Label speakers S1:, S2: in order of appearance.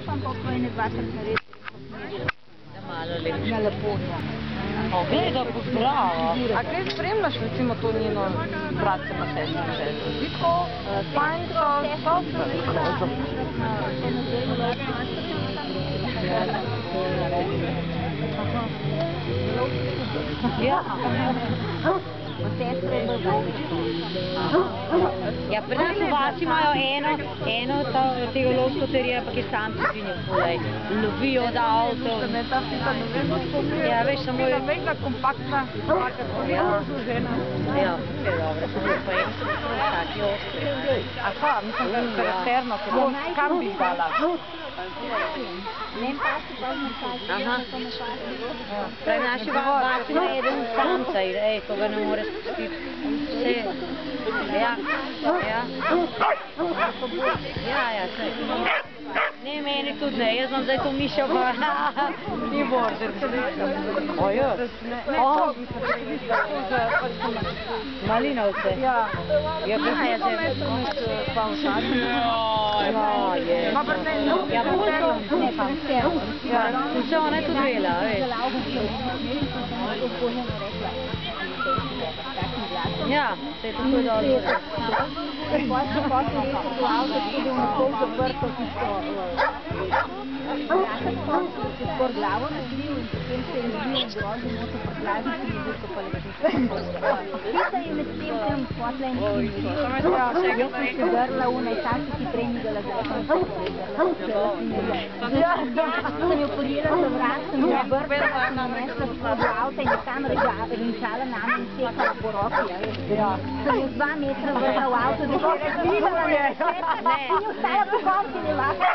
S1: sam pa ene dvakrat naredil.
S2: Da malo lepo.
S1: Na Laponija.
S2: O, gleda, bravo.
S3: A kaj spremljaš recimo to njeno bratce pa sestro željo? Vitko, fajn so
S2: Ja. Ja, pri nas v vasi imajo eno tega lovskoterija, pa ki samci pri njih lovijo od avtov. Ja, veš, samo je...
S3: Mega kompaktna, zelo zložena.
S2: Ja, je dobro, samo pa eno so taki ostri.
S3: A pa, mislim, da karakterno, kam bi dala?
S1: Ne pasti, pa ne pasti.
S2: Aha. Pravi, naši vasi ima eden samca, ko ga ne more spustiti. Vse. Ja. Ja, sej. Ne, meni tudi ne. Jaz imam zdaj to mišjo, pa ni border. Ojo. Malinovce.
S3: Ja.
S2: Ja, kaj je zdaj?
S3: Pa v šali.
S2: Ja, vse ona je tudi vela, veš. Ja, se je tako dobro.
S1: Skor glavo naslil in potem se je izbil v grožnju moto prtlaziti in je bil kopalek. Pisa je med tem, ko nam spotla in izmiril. Jaz sem se drla v najsaki, ki prej ni dala zakon. Sem jo polirala za vrat, sem jo brkala, sem namestla spod avta in je tam rinčala nami in sekala po roki. Sem jo 2 metra vrla v avto, da je videla, da je in ostala po konci, ne lahko.